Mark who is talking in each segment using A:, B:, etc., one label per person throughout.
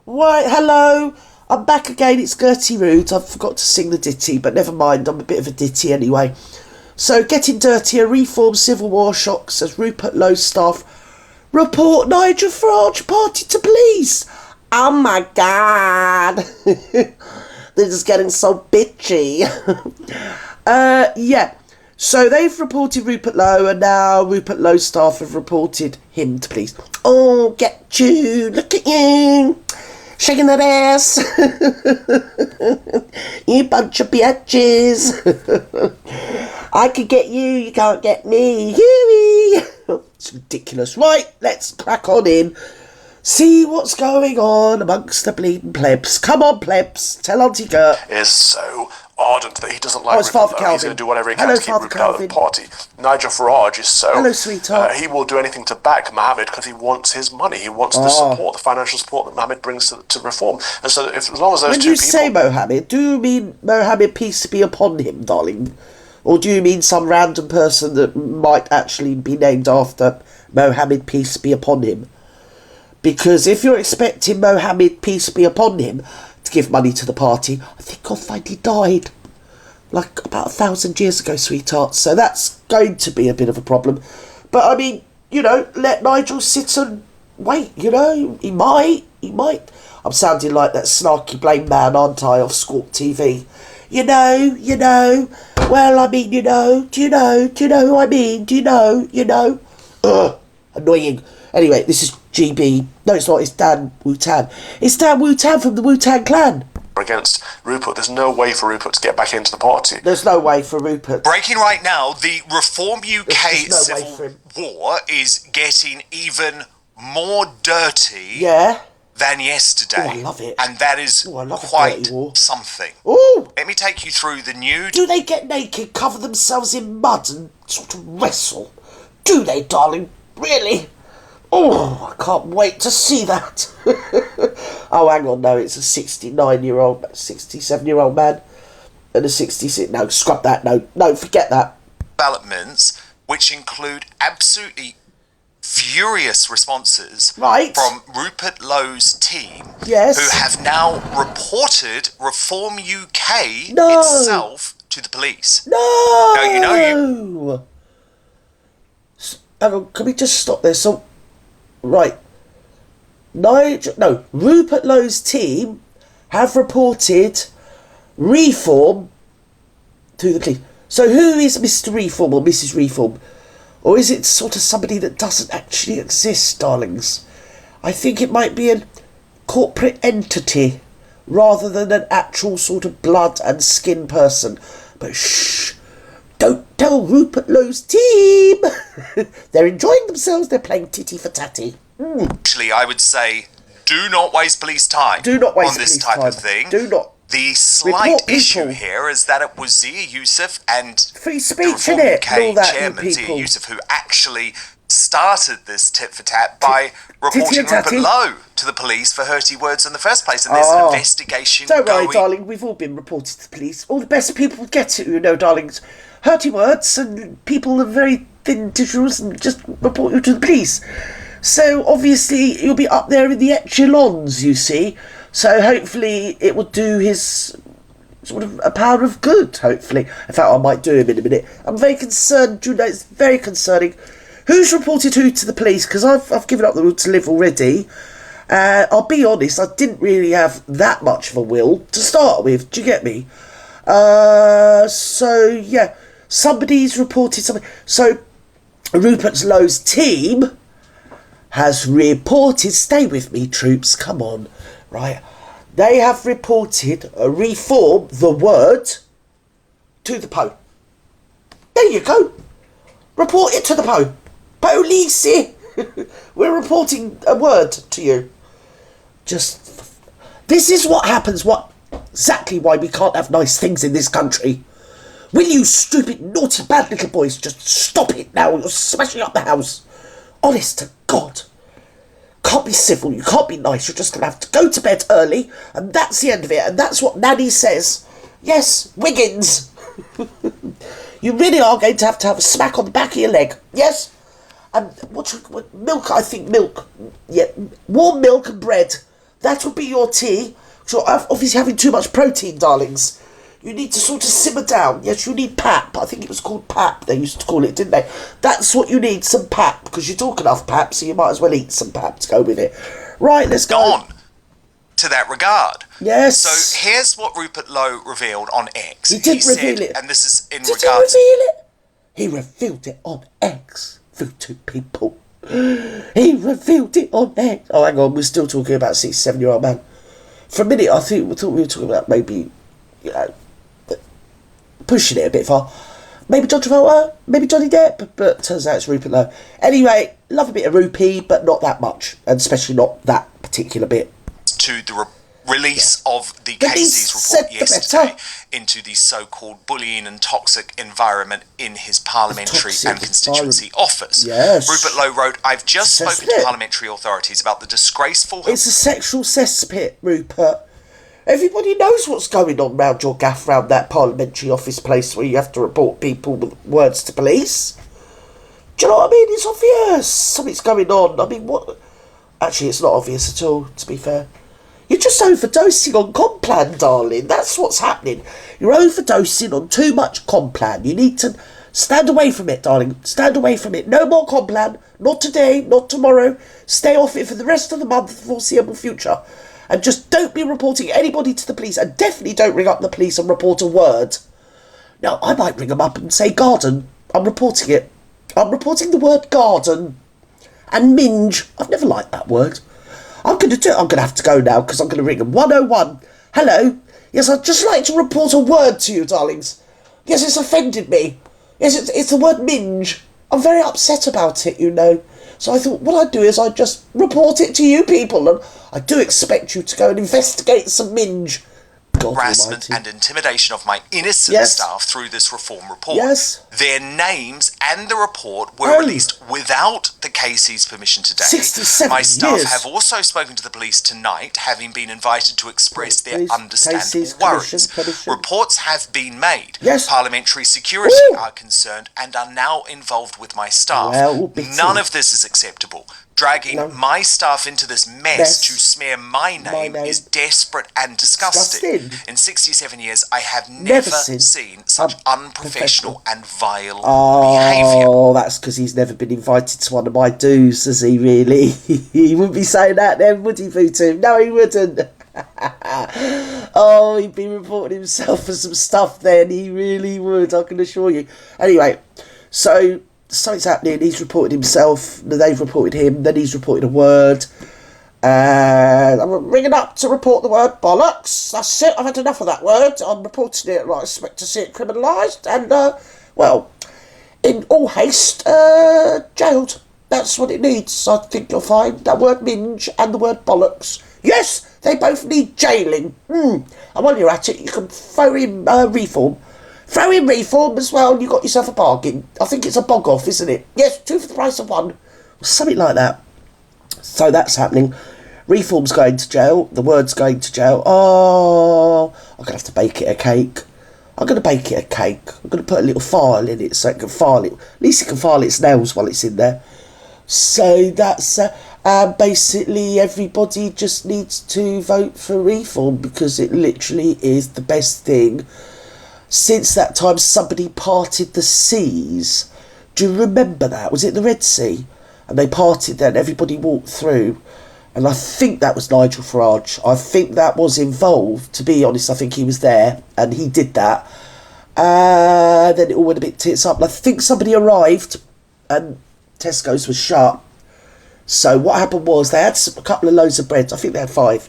A: Right, hello. I'm back again. It's Gertie Rude. I forgot to sing the ditty, but never mind. I'm a bit of a ditty anyway. So, getting dirtier, reform Civil War shock, says Rupert Lowe's staff. Report Nigel Farage party to police. Oh my god. They're just getting so bitchy. Yeah. So they've reported Rupert Lowe, and now Rupert Lowe's staff have reported him to police. Oh, get you. Look at you. Shaking that ass. You bunch of bitches. I could get you, you can't get me. It's ridiculous. Right, let's crack on in. See what's going on amongst the bleeding plebs. Come on, plebs. Tell Auntie Gert.
B: Is so ardent that he doesn't like
A: Rupert Lowe.
B: He's going to do whatever he can to keep Rupert out of the party. Nigel Farage is so...
A: Hello, sweetheart.
B: He will do anything to back Mohammed because he wants his money. He wants the support, the financial support that Mohammed brings to reform. And so as long as those two people... When you
A: say Mohammed, do you mean Mohammed, peace be upon him, darling? Or do you mean some random person that might actually be named after Mohammed, peace be upon him? Because if you're expecting Mohammed, peace be upon him, to give money to the party, I think God finally died. Like about 1,000 years ago, sweetheart. So that's going to be a bit of a problem. But I mean, let Nigel sit and wait, He might. I'm sounding like that snarky blame man, aren't I, off Squawk TV. Well, I mean, do you know who I mean? Do you know? Ugh, annoying. Anyway, this is GB. No, it's not. It's Dan Wu-Tan. It's Dan Wu-Tan from the Wu-Tang Clan.
B: Against Rupert, there's no way for Rupert to get back into the party.
A: There's no way for Rupert.
C: Breaking right now, the Reform UK Civil War is getting even more dirty than yesterday.
A: Oh, I love it.
C: And that is quite something.
A: Ooh.
C: Let me take you through the nude.
A: Do they get naked, cover themselves in mud and sort of wrestle? Do they, darling? Really? Oh, I can't wait to see that. Oh, hang on, no, it's a 67-year-old man and a 66... No, scrub that, no, forget that.
C: Developments, which include absolutely furious responses from Rupert Lowe's team, who have now reported Reform UK itself to the police.
A: No!
C: Now,
A: Hang on, can we just stop there? So... Right. Rupert Lowe's team have reported Reform to the police. So who is Mr. Reform or Mrs. Reform? Or is it sort of somebody that doesn't actually exist, darlings? I think it might be a corporate entity rather than an actual sort of blood and skin person. But shh! Don't tell Rupert Lowe's team! They're enjoying themselves, they're playing titty for tatty.
C: Actually, I would say, do not waste police time
A: on
C: this type of thing.
A: Do not.
C: The slight issue here is that it was Zia Youssef and
A: free speech,
C: the
A: innit?
C: Reform UK chairman Zia Youssef who actually started this tit for tat by reporting Rupert Lowe to the police for hurty words in the first place, and there's an investigation going.
A: Don't worry, darling, we've all been reported to the police. All the best people get it, darlings. Hurty words, and people are very thin tissues and just report you to the police. So obviously you'll be up there in the echelons, you see. So hopefully it will do his sort of a power of good, hopefully. In fact, I might do him in a minute. I'm very concerned, it's very concerning. Who's reported who to the police? Because I've given up the will to live already. I'll be honest, I didn't really have that much of a will to start with. Do you get me? So, yeah. Somebody's reported something. So, Rupert Lowe's team has reported... Stay with me, troops. Come on. Right. They have reported a reform, the word, to the Po. There you go. Report it to the Po. Police. We're reporting a word to you. This is what happens. Exactly why we can't have nice things in this country. Will you stupid, naughty, bad little boys just stop it now? You're smashing up the house. Honest to God. Can't be civil, you can't be nice, you're just going to have to go to bed early, and that's the end of it, and that's what Nanny says. Yes, Wiggins. You really are going to have a smack on the back of your leg. Yes? And what milk, I think milk. Yeah, warm milk and bread. That would be your tea. You're obviously having too much protein, darlings. You need to sort of simmer down. Yes, you need pap. I think it was called pap. They used to call it, didn't they? That's what you need, some pap, because you talk enough pap, so you might as well eat some pap to go with it. Right, let's go.
C: On to that regard.
A: Yes.
C: So here's what Rupert Lowe revealed on X.
A: He did reveal it.
C: And this is in
A: regards...
C: regards...
A: Did he reveal it? He revealed it on X. Through two people. He revealed it on X. Oh, hang on, we're still talking about a 67-year-old man. For a minute, I thought we were talking about maybe, pushing it a bit far. Maybe John Travolta, maybe Johnny Depp, but turns out it's Rupert Lowe. Anyway, love a bit of rupee, but not that much, and especially not that particular bit.
C: To the release of the Casey's report yesterday into the so-called bullying and toxic environment in his parliamentary and constituency office.
A: Yes.
C: Rupert Lowe wrote, I've just spoken to parliamentary authorities about the disgraceful...
A: It's a sexual cesspit, Rupert. Everybody knows what's going on round your gaff, round that parliamentary office place where you have to report people with words to police. Do you know what I mean? It's obvious. Something's going on. I mean, what... Actually, it's not obvious at all, to be fair. You're just overdosing on Complan, darling. That's what's happening. You're overdosing on too much Complan. You need to stand away from it, darling. Stand away from it. No more Complan. Not today, not tomorrow. Stay off it for the rest of the month, the foreseeable future. And just don't be reporting anybody to the police. And definitely don't ring up the police and report a word. Now, I might ring them up and say garden. I'm reporting it. I'm reporting the word garden. And minge. I've never liked that word. I'm going to do it. I'm going to have to go now because I'm going to ring them. 101. Hello. Yes, I'd just like to report a word to you, darlings. Yes, it's offended me. Yes, it's the word minge. I'm very upset about it, you know. So I thought what I'd do is I'd just report it to you people. And I do expect you to go and investigate some minge. God
C: harassment
A: almighty.
C: And intimidation of my innocent staff through this reform report.
A: Yes.
C: Their names and the report were released without the Casey's permission today.
A: 67
C: My staff
A: years.
C: have also spoken to the police tonight, having been invited to express their
A: Casey's
C: understandable worries.
A: permission.
C: Reports have been made.
A: Yes.
C: Parliamentary security are concerned and are now involved with my staff.
A: Well,
C: None of this is acceptable. Dragging my staff into this mess to smear my name is desperate and disgusting. In 67 years, I have never seen such unprofessional and vile behaviour.
A: Oh, that's because he's never been invited to one of my do's, has he really? He wouldn't be saying that then, would he, Vutu? No, he wouldn't. Oh, he'd be reporting himself for some stuff then. He really would, I can assure you. Anyway, so... something's happening, he's reported himself, they've reported him, then he's reported a word, and I'm ringing up to report the word bollocks. That's it, I've had enough of that word. I'm reporting it, I expect to see it criminalised, and, well, in all haste, jailed. That's what it needs. I think you'll find that word minge and the word bollocks. Yes, they both need jailing. And while you're at it, you can throw in reform. Throw in reform as well, and you got yourself a bargain. I think it's a bog off, isn't it? Yes, 2 for the price of 1. Something like that. So that's happening. Reform's going to jail. The word's going to jail. Oh, I'm going to have to bake it a cake. I'm going to bake it a cake. I'm going to put a little file in it so it can file it. At least it can file its nails while it's in there. So that's... basically everybody just needs to vote for reform because it literally is the best thing. Since that time somebody parted the seas. Do you remember that? Was it the Red Sea? And they parted there and everybody walked through. And I think that was Nigel Farage. I think that was involved. To be honest, I think he was there and he did that. Then it all went a bit tits up. And I think somebody arrived and Tesco's was shut. So what happened was they had a couple of loaves of bread. I think they had 5.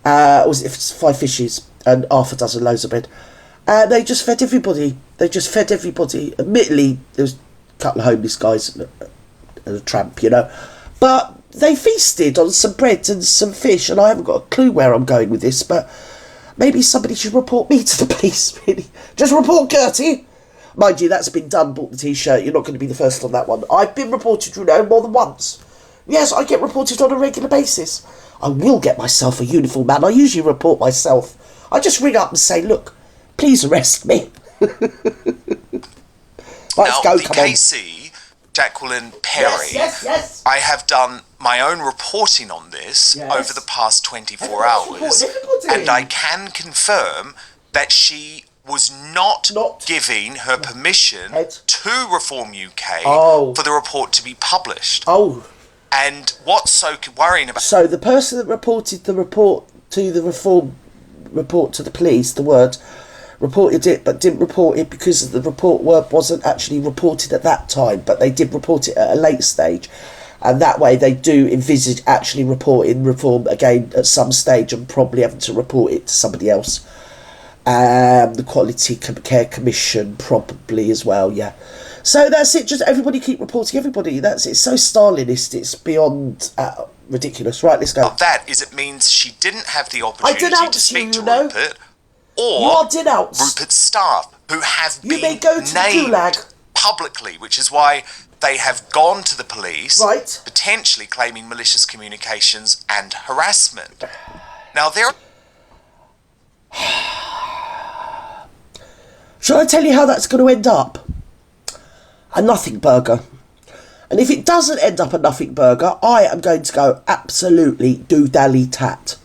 A: Was it 5 fishes and half a dozen loaves of bread. They just fed everybody. Admittedly, there was a couple of homeless guys and a tramp, you know. But they feasted on some bread and some fish, and I haven't got a clue where I'm going with this, but maybe somebody should report me to the police, really. Just report Gertie. Mind you, that's been done, bought the T-shirt. You're not going to be the first on that one. I've been reported, you know, more than once. Yes, I get reported on a regular basis. I will get myself a uniform, man. I usually report myself. I just ring up and say, look, please arrest me. Let's go,
C: the
A: come on.
C: KC, Jacqueline Perry,
A: Yes.
C: I have done my own reporting on this over the past 24 hours, and I can confirm that she was not giving her permission to Reform UK for the report to be published. And what's so worrying about...
A: So the person that reported the report to the Reform report to the police, the word, reported it but didn't report it because the report wasn't actually reported at that time, but they did report it at a late stage. And that way they do envisage actually reporting Reform again at some stage and probably having to report it to somebody else. The Quality Care Commission probably as well, yeah. So that's it, just everybody keep reporting everybody. That's it. It's so Stalinist, it's beyond ridiculous. Right, let's go.
C: That is, it means she didn't have the opportunity to speak to Rupert or Rupert's staff, who have been named publicly, which is why they have gone to the police, potentially claiming malicious communications and harassment. Now, there...
A: Shall I tell you how that's going to end up? A nothing burger. And if it doesn't end up a nothing burger, I am going to go absolutely do-dally-tat.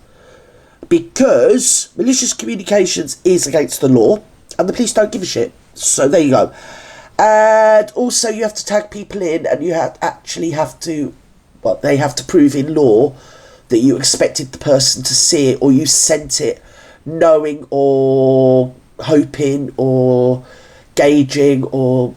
A: Because malicious communications is against the law, and the police don't give a shit. So there you go. And also you have to tag people in, and you actually have to, well, they have to prove in law that you expected the person to see it, or you sent it knowing or hoping or gauging or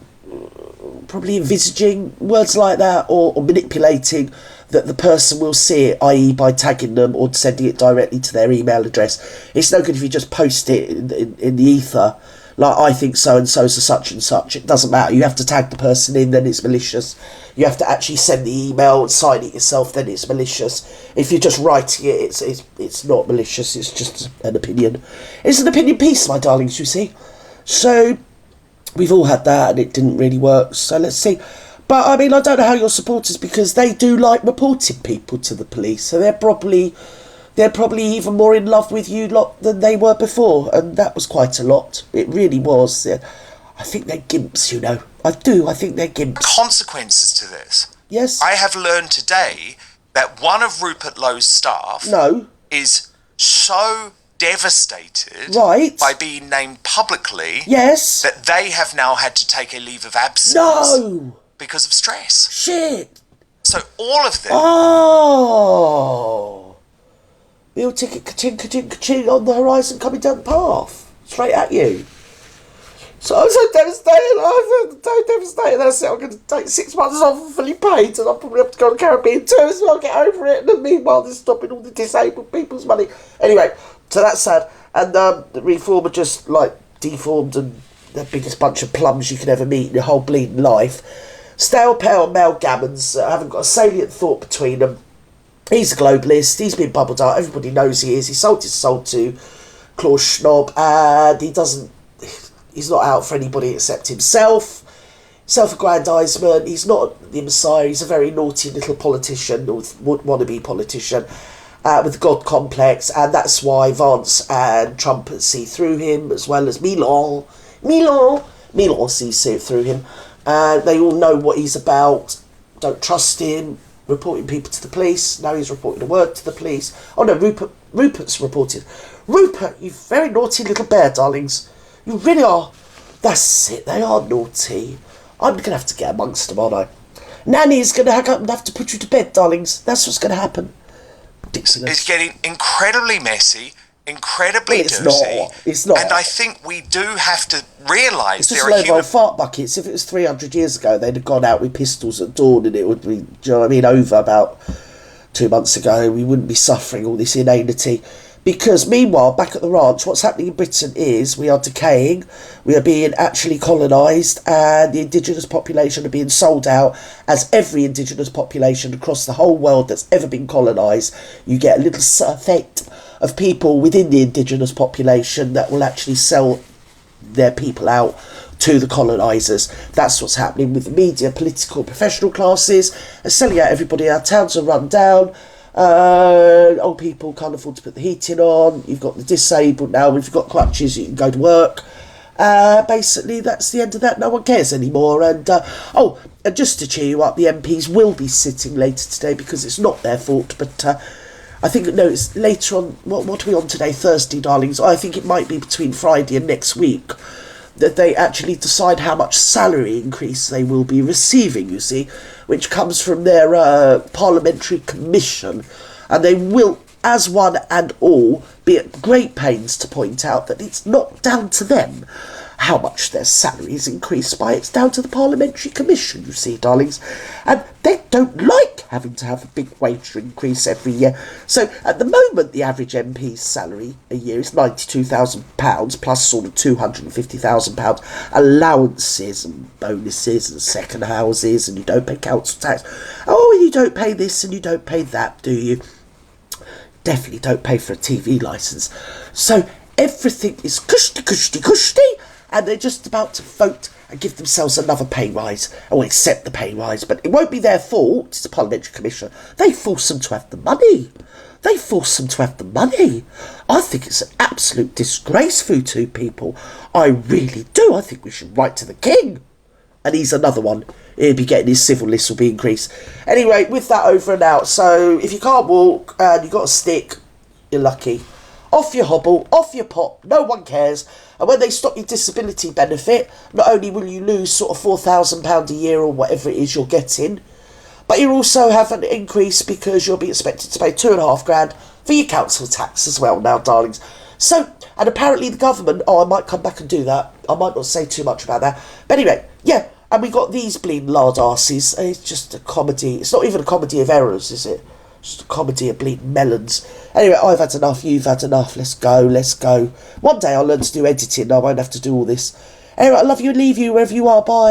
A: probably envisaging, words like that, or manipulating that the person will see it, i.e. by tagging them or sending it directly to their email address. It's no good if you just post it in the ether, like I think so-and-so's a such and such. It doesn't matter. You have to tag the person in, then it's malicious. You have to actually send the email and sign it yourself, then it's malicious. If you're just writing it, it's not malicious, it's just an opinion. It's an opinion piece, my darlings, you see. So we've all had that and it didn't really work, so let's see. But I mean, I don't know how your supporters, because they do like reporting people to the police, so they're probably even more in love with you lot than they were before, and that was quite a lot. It really was. I think they're gimps, you know. I think they're gimps.
C: Consequences to this.
A: Yes.
C: I have learned today that one of Rupert Lowe's staff is so devastated by being named publicly that they have now had to take a leave of absence because of stress.
A: Shit.
C: So all of them...
A: Oh. Meal ticket, ka-ching, ka-ching, ka-ching on the horizon coming down the path. Straight at you. So I was so devastated. That's it. I'm going to take 6 months off fully paid, and I'll probably have to go to the Caribbean too as well, get over it. And then meanwhile, they're stopping all the disabled people's money. Anyway, so that's sad. And the Reformer just like deformed and the biggest bunch of plums you can ever meet in your whole bleeding life. Stale, pale, male gammons haven't got a salient thought between them. He's a globalist. He's been bubbled out. Everybody knows he is. He sold his soul to Klaus Schwab, and he's not out for anybody except himself. Self-aggrandisement. He's not the Messiah. He's a very naughty little politician, or wannabe politician, with a God complex, and that's why Vance and Trump see through him, as well as Milan sees through him. They all know what he's about. Don't trust him. Reporting people to the police. Now he's reporting a word to the police. Oh no, Rupert's reported. Rupert, you very naughty little bear, darlings. You really are. That's it, they are naughty. I'm going to have to get amongst them, aren't I? Nanny's going to hang up and have to put you to bed, darlings. That's what's going to happen. Ridiculous.
C: It's getting incredibly messy, incredibly dirty.
A: It's not.
C: And I think we do have to realise
A: it's just a load of fart buckets. If it was 300 years ago, they'd have gone out with pistols at dawn, and it would be, do you know what I mean, over about 2 months ago. We wouldn't be suffering all this inanity. Because meanwhile, back at the ranch, what's happening in Britain is we are decaying, we are being actually colonised, and the indigenous population are being sold out, as every indigenous population across the whole world that's ever been colonised. You get a little effect of people within the indigenous population that will actually sell their people out to the colonisers. That's what's happening with the media, political, professional classes, and selling out everybody. Our towns are run down. Old people can't afford to put the heating on. You've got the disabled now. If you've got crutches, you can go to work. Basically, that's the end of that. No one cares anymore. And and just to cheer you up, the MPs will be sitting later today because it's not their fault. But I think, no, it's later on. What are we on today? Thursday, darlings. I think it might be between Friday and next week that they actually decide how much salary increase they will be receiving, you see, which comes from their parliamentary commission. And they will, as one and all, be at great pains to point out that it's not down to them how much their salary is increased by. It's down to the Parliamentary Commission, you see, darlings. And they don't like having to have a big wage increase every year. So, at the moment, the average MP's salary a year is £92,000, plus sort of £250,000 allowances and bonuses and second houses, and you don't pay council tax. Oh, you don't pay this and you don't pay that, do you? Definitely don't pay for a TV licence. So, everything is cushy, and they're just about to vote and give themselves another pay rise, or accept the pay rise, but it won't be their fault. It's the Parliamentary Commission. They force them to have the money. I think it's an absolute disgrace for you two people. I really do. I think we should write to the King. And he's another one. He'll be getting his civil list will be increased. Anyway, with that over and out. So, if you can't walk and you've got a stick, you're lucky. Off your hobble, off your pop, no one cares. And when they stop your disability benefit, not only will you lose sort of £4,000 a year or whatever it is you're getting, but you'll also have an increase because you'll be expected to pay £2,500 for your council tax as well now, darlings. So, and apparently the government, I might come back and do that. I might not say too much about that. But anyway, yeah, and we got these bleeding lard arses. It's just a comedy. It's not even a comedy of errors, is it? Just a comedy of bleeding melons. Anyway, I've had enough, you've had enough. Let's go. One day I'll learn to do editing. I won't have to do all this. Anyway, I love you and leave you wherever you are. Bye.